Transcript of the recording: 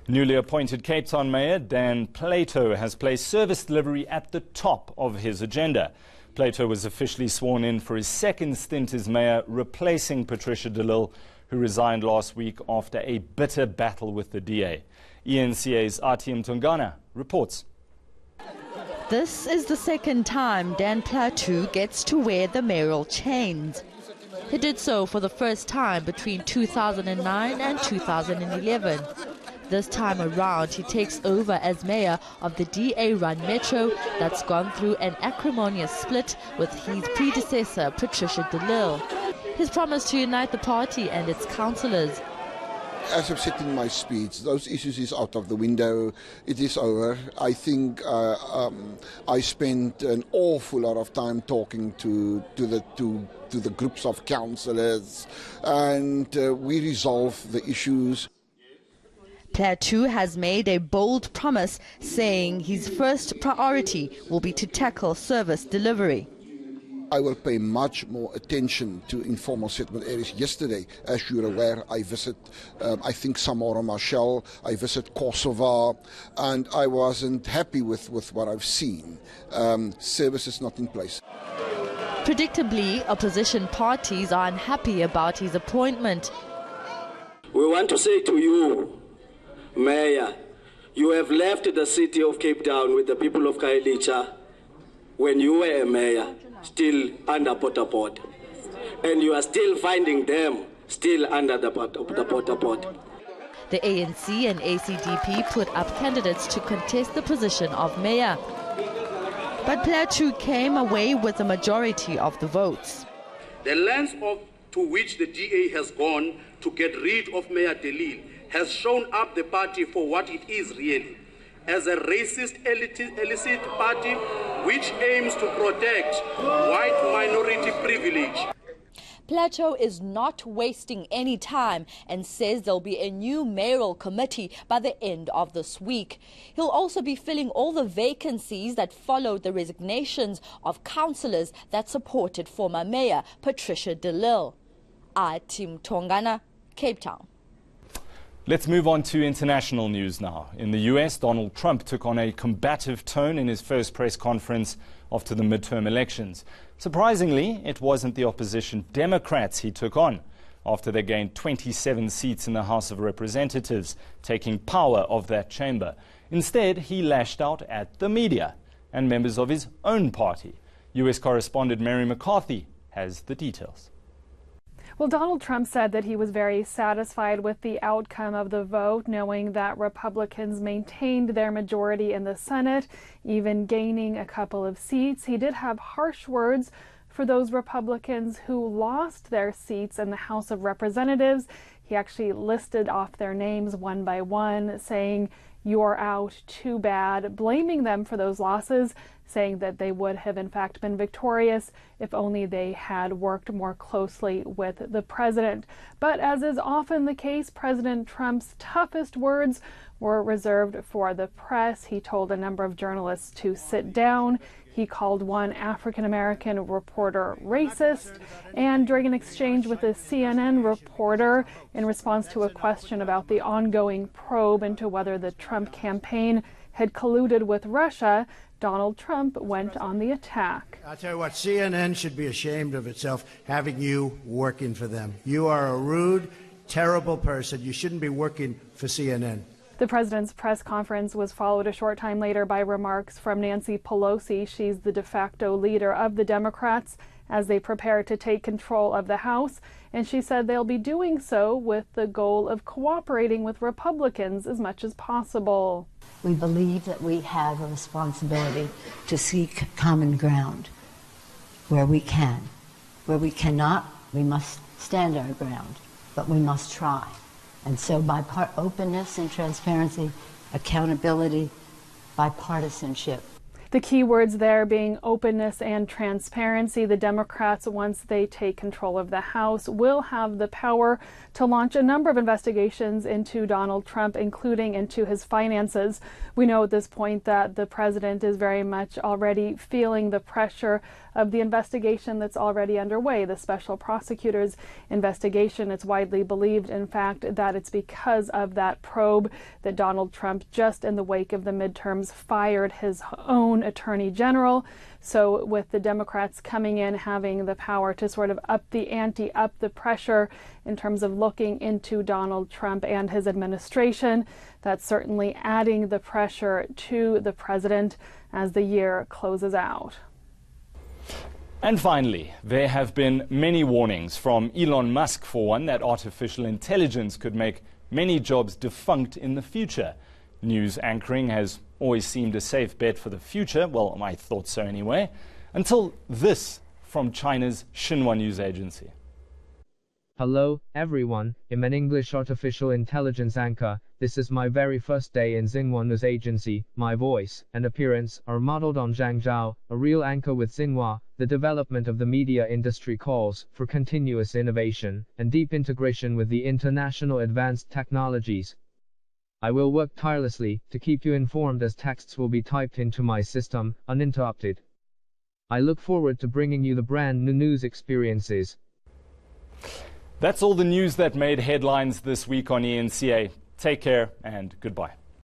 Newly appointed Cape Town Mayor Dan Plato has placed service delivery at the top of his agenda. Plato was officially sworn in for his second stint as mayor, replacing Patricia de Lille, who resigned last week after a bitter battle with the DA. ENCA's ATHI MTONGANA reports. This is the second time Dan Plato gets to wear the mayoral chains. He did so for the first time between 2009 and 2011. This time around, he takes over as mayor of the DA-run Metro that's gone through an acrimonious split with his predecessor, Patricia de Lille. His promise to unite the party and its councillors. As I've said in my speech, those issues is out of the window. It is over. I think I spent an awful lot of time talking to the groups of councillors, and we resolved the issues. Plato has made a bold promise, saying his first priority will be to tackle service delivery. I will pay much more attention to informal settlement areas. Yesterday, as you're aware, I visit, I think, Samora Machel, I visit Kosovo, and I wasn't happy with what I've seen. Service is not in place. Predictably, opposition parties are unhappy about his appointment. We want to say to you, Mayor, you have left the city of Cape Town with the people of Khayelitsha when you were a mayor, still under Potapot. And you are still finding them still under the Potapot. The ANC and ACDP put up candidates to contest the position of mayor. But Plato came away with a majority of the votes. The length to which the DA has gone to get rid of Mayor de Lille has shown up the party for what it is really, as a racist, illicit party which aims to protect white minority privilege. Plato is not wasting any time and says there'll be a new mayoral committee by the end of this week. He'll also be filling all the vacancies that followed the resignations of councillors that supported former mayor Patricia de Lille. ATHI MTONGANA, Cape Town. Let's move on to international news now. In the US, Donald Trump took on a combative tone in his first press conference after the midterm elections. Surprisingly, it wasn't the opposition Democrats he took on after they gained 27 seats in the House of Representatives, taking power of that chamber. Instead, he lashed out at the media and members of his own party. US correspondent Mary McCarthy has the details. Well, Donald Trump said that he was very satisfied with the outcome of the vote, knowing that Republicans maintained their majority in the Senate, even gaining a couple of seats. He did have harsh words for those Republicans who lost their seats in the House of Representatives. He actually listed off their names one by one, saying, "You're out, too bad," blaming them for those losses, saying that they would have in fact been victorious if only they had worked more closely with the president. But as is often the case, President Trump's toughest words were reserved for the press. He told a number of journalists to sit down. He called one African-American reporter racist, and during an exchange with a CNN reporter in response to a question about the ongoing probe into whether the Trump campaign had colluded with Russia, Donald Trump went on the attack. I'll tell you what, CNN should be ashamed of itself having you working for them. You are a rude, terrible person. You shouldn't be working for CNN. The president's press conference was followed a short time later by remarks from Nancy Pelosi. She's the de facto leader of the Democrats as they prepare to take control of the House. And she said they'll be doing so with the goal of cooperating with Republicans as much as possible. We believe that we have a responsibility to seek common ground where we can. Where we cannot, we must stand our ground, but we must try. And so openness and transparency, accountability, bipartisanship. The key words there being openness and transparency. The Democrats, once they take control of the House, will have the power to launch a number of investigations into Donald Trump, including into his finances. We know at this point that the president is very much already feeling the pressure of the investigation that's already underway, the special prosecutor's investigation. It's widely believed, in fact, that it's because of that probe that Donald Trump, just in the wake of the midterms, fired his own attorney general. So with the Democrats coming in, having the power to sort of up the ante, up the pressure in terms of looking into Donald Trump and his administration, that's certainly adding the pressure to the president as the year closes out. And finally, there have been many warnings from Elon Musk, for one, that artificial intelligence could make many jobs defunct in the future. News anchoring has always seemed a safe bet for the future. Well, I thought so anyway. Until this from China's Xinhua news agency. Hello, everyone. I'm an English artificial intelligence anchor. This is my very first day in Xinhua news agency. My voice and appearance are modeled on Zhang Zhao, a real anchor with Xinhua. The development of the media industry calls for continuous innovation and deep integration with the international advanced technologies. I will work tirelessly to keep you informed as texts will be typed into my system, uninterrupted. I look forward to bringing you the brand new news experiences. That's all the news that made headlines this week on ENCA. Take care and goodbye.